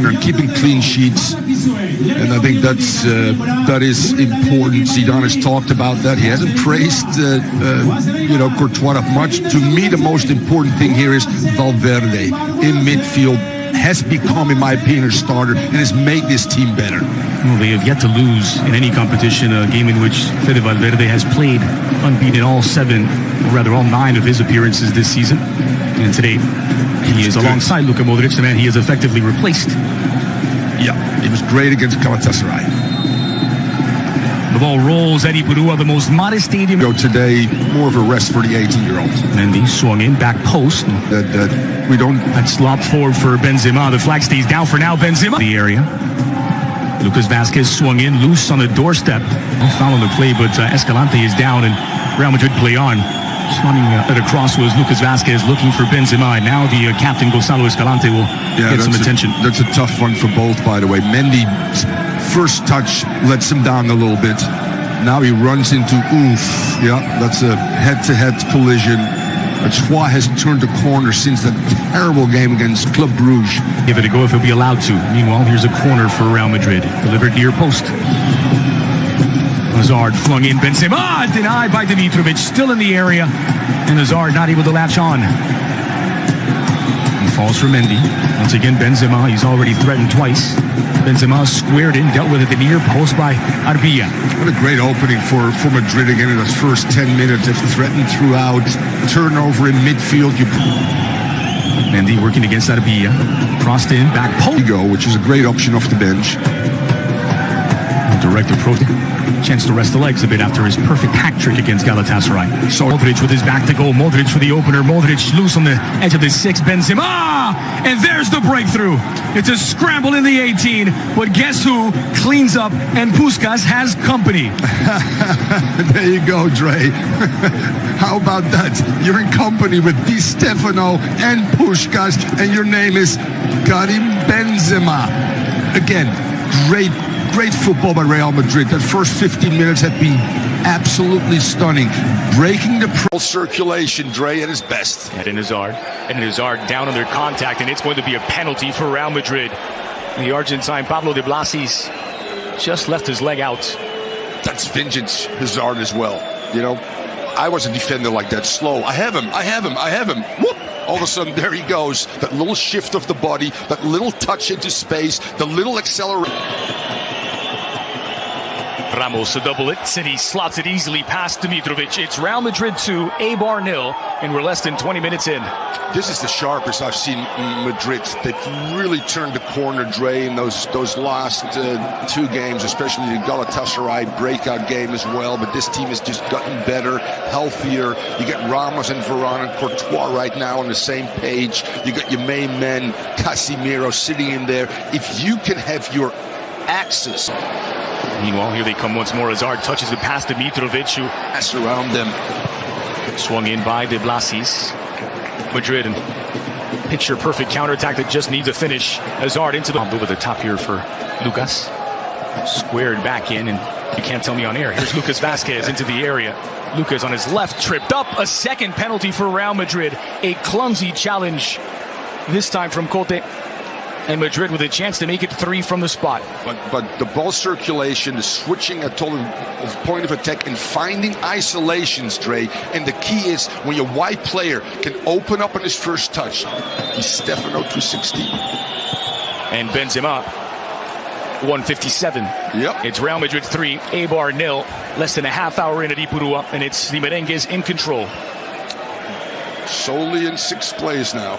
corner and keeping clean sheets. And I think that is important. Zidane has talked about that. He hasn't praised Courtois that much. To me, the most important thing here is Valverde in midfield has become, in my opinion, a starter and has made this team better. Well, they have yet to lose in any competition, a game in which Fede Valverde has played unbeaten all 9 of his appearances this season. And today, he is alongside Luka Modric, the man he has effectively replaced. Yeah, he was great against Galatasaray. The ball rolls at Ipurua, the most modest stadium. Today, more of a rest for the 18-year-old. Mendy swung in, back post. That's lobbed forward for Benzema. The flag stays down for now. Benzema. The area. Lucas Vazquez swung in, loose on the doorstep. No foul on the play, but Escalante is down and Real Madrid play on. Swinging it across was Lucas Vazquez looking for Benzema. And now the captain, Gonzalo Escalante, will get some attention. That's a tough one for both, by the way. Mendy's first touch lets him down a little bit. Now he runs into oof. Yeah, that's a head-to-head collision. Troyes has turned the corner since that terrible game against Club Brugge. Give it a go if he'll be allowed to. Meanwhile, here's a corner for Real Madrid. Delivered near post. Hazard flung in. Benzema denied by Dimitrovic. Still in the area. And Hazard not able to latch on. And falls for Mendy. Once again, Benzema. He's already threatened twice. Benzema squared in, dealt with it at the near post by Arbilla. What a great opening for Madrid again in those first 10 minutes. They've threatened throughout. Turnover in midfield. Mendy working against Arbilla. Crossed in, back post. Which is a great option off the bench. Direct approach. Chance to rest the legs a bit after his perfect hat-trick against Galatasaray. So Modric with his back to goal. Modric for the opener. Modric loose on the edge of the 6. Benzema! And there's the breakthrough. It's a scramble in the 18. But guess who cleans up? And Puskas has company. There you go, Dre. How about that? You're in company with Di Stefano and Puskas, and your name is Karim Benzema. Again, great football by Real Madrid. That first 15 minutes have been absolutely stunning. Breaking the circulation, Dre, at his best. Eden Hazard down under contact, and it's going to be a penalty for Real Madrid. The Argentine Pablo de Blasis just left his leg out. That's vintage Hazard as well. You know, I was a defender like that. Slow. I have him. Whoop! All of a sudden, there he goes. That little shift of the body, that little touch into space, the little acceleration. Ramos to double it. City slots it easily past Dimitrovic. It's Real Madrid 2, Eibar 0, and we're less than 20 minutes in. This is the sharpest I've seen Madrid. They've really turned the corner, Dre, in those last 2 games, especially the Galatasaray breakout game as well. But this team has just gotten better, healthier. You get Ramos and Varane and Courtois right now on the same page. You got your main men, Casemiro, sitting in there. If you can have your axis. Meanwhile, here they come once more. Hazard touches it past Dimitrovic, who pass around them. Swung in by De Blasis. Madrid and picture perfect counterattack that just needs a finish. Hazard into the over the top here for Lucas. Squared back in, and you can't tell me on air. Here's Lucas Vazquez into the area. Lucas on his left, tripped up. A second penalty for Real Madrid. A clumsy challenge, this time from Cote. And Madrid with a chance to make it 3 from the spot. But the ball circulation, the switching at point of attack, and finding isolations, Dre. And the key is when your wide player can open up on his first touch. He's Stefano 260. And Benzema 157. Yep. It's Real Madrid 3, Eibar 0. Less than a half hour in at Ipurua, and it's the Merengues in control. Solely in 6th place now.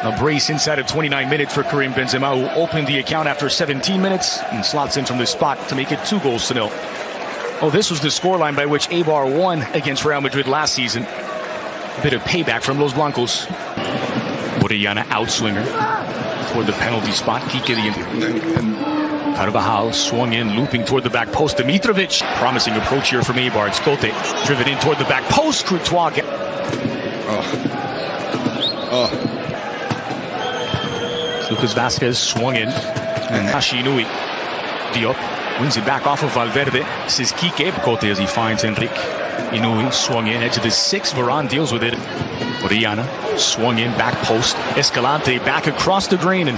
A brace inside of 29 minutes for Karim Benzema, who opened the account after 17 minutes and slots in from the spot to make it 2-0. Oh, this was the scoreline by which Eibar won against Real Madrid last season. A bit of payback from Los Blancos. Orellana outswinger toward the penalty spot. Kike the Carvajal swung in, looping toward the back post. Dimitrovic, promising approach here from Eibar. It's Cote, driven in toward the back post. Courtois. Lucas Vazquez swung in, and Hashinui Diop wins it back off of Valverde. This is Kike Cote as he finds Enrique. Inui swung in, edge of the 6. Varane deals with it. Orellana Swung in, back post. Escalante back across the grain and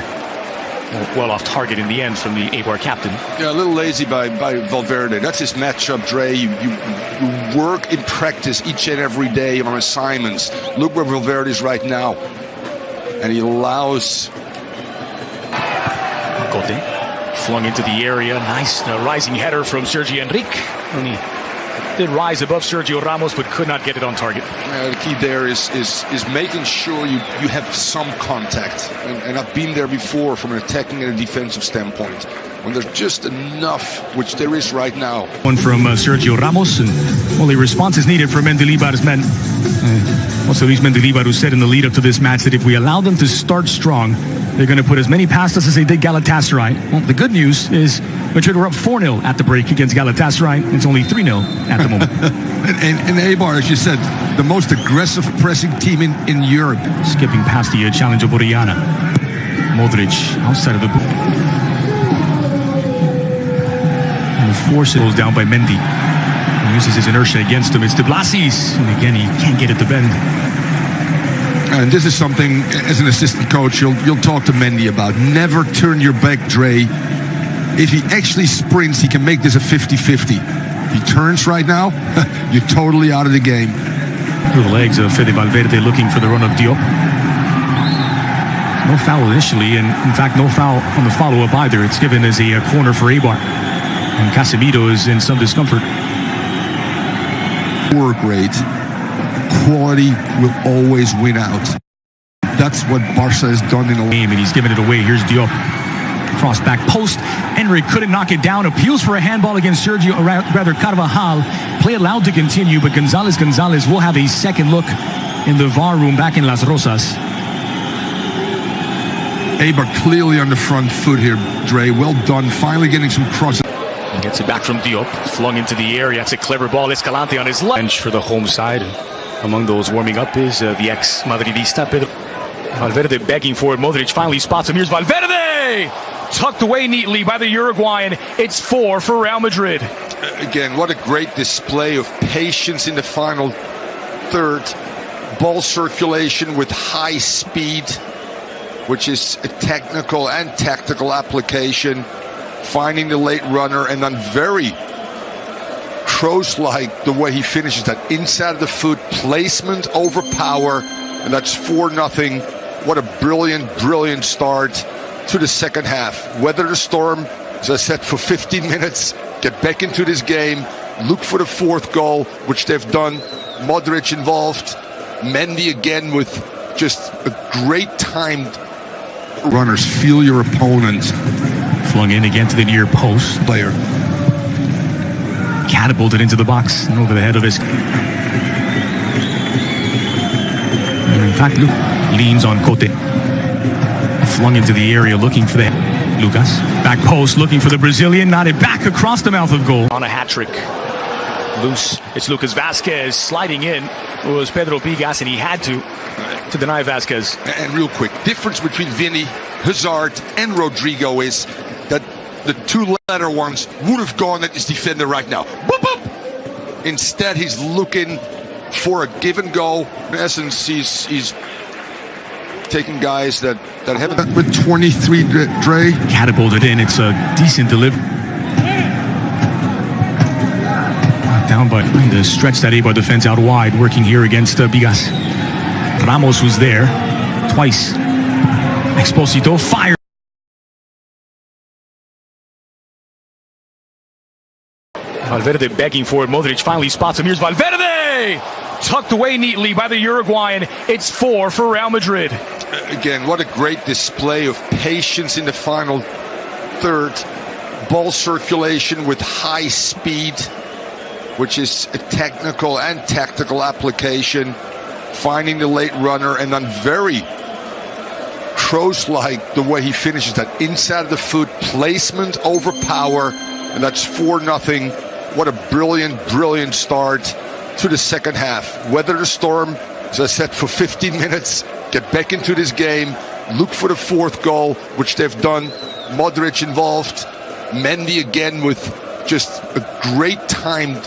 well off target in the end from the Eibar captain. Yeah, a little lazy by Valverde. That's his matchup, Dre. You work in practice each and every day on assignments. Look where Valverde is right now. And he allows... Cote flung into the area. Nice rising header from Sergio Enrique. And he did rise above Sergio Ramos but could not get it on target. The key there is making sure you have some contact. And I've been there before from an attacking and a defensive standpoint. When there's just enough, which there is right now. One from Sergio Ramos, and only response is needed for Mendilibar's men. Also, Luis Mendilibar, who said in the lead up to this match that if we allow them to start strong, they're going to put as many past us as they did Galatasaray. Well, the good news is Madrid were up 4-0 at the break against Galatasaray. It's only 3-0 at the moment. and Eibar, as you said, the most aggressive pressing team in Europe. Skipping past the challenge of Orellana. Modric outside of the boot. And the force goes down by Mendy. He uses his inertia against him. It's De Blasis. And again, he can't get it to bend. And this is something, as an assistant coach, you'll talk to Mendy about. Never turn your back, Dre. If he actually sprints, he can make this a 50-50. He turns right now, you're totally out of the game. The legs of Fede Valverde looking for the run of Diop. No foul initially, and in fact, no foul on the follow-up either. It's given as a corner for Eibar. And Casemiro is in some discomfort. Poor grade. Quality will always win out. That's what Barca has done in a game, and he's given it away. Here's Diop. Cross back post. Henry couldn't knock it down. Appeals for a handball against Carvajal. Play allowed to continue, but Gonzalez will have a second look in the VAR room back in Las Rosas. Eibar clearly on the front foot here, Dre. Well done. Finally getting some crosses. He gets it back from Diop. Flung into the area. That's a clever ball. Escalante on his left. Bench for the home side. Among those warming up is the ex-Madridista Pedro Valverde begging for it. Modric finally spots him. Here's Valverde! Tucked away neatly by the Uruguayan. It's 4 for Real Madrid. Again, what a great display of patience in the final third. Ball circulation with high speed, which is a technical and tactical application. Finding the late runner, and then very Kroos-like the way he finishes that inside of the foot placement over power, and that's 4-0. What a brilliant start to the second half. Weather the storm, as I said, for 15 minutes, get back into this game, look for the fourth goal, which they've done. Modric involved, Mendy again with just a great timed. Runners, feel your opponent. Flung in again to the near post. Player catapulted into the box and over the head of his. And in fact, Luke leans on Cote. Flung into the area looking for the Lucas. Back post looking for the Brazilian. Nodded back across the mouth of goal. On a hat trick. Loose. It's Lucas Vasquez sliding in. It was Pedro Bigas, and he had to deny Vasquez. And real quick, difference between Vinny, Hazard, and Rodrigo is that the two-letter ones would have gone at his defender right now. Boop, boop. Instead, he's looking for a give and go. In essence, he's taking guys that haven't. With 23, Dre. Catapulted in. It's a decent delivery. Down by the stretch that Eibar defense out wide, working here against Bigas. Ramos was there twice. Exposito fired. Valverde begging for it. Modric finally spots him. Here's Valverde! Tucked away neatly by the Uruguayan. It's 4 for Real Madrid. Again, what a great display of patience in the final third. Ball circulation with high speed, which is a technical and tactical application. Finding the late runner, and then very Kroos-like the way he finishes that inside of the foot placement over power, and that's 4-0. What a brilliant start to the second half. Weather the storm, as I said, for 15 minutes, get back into this game, look for the fourth goal, which they've done. Modric involved, Mendy again with just a great timed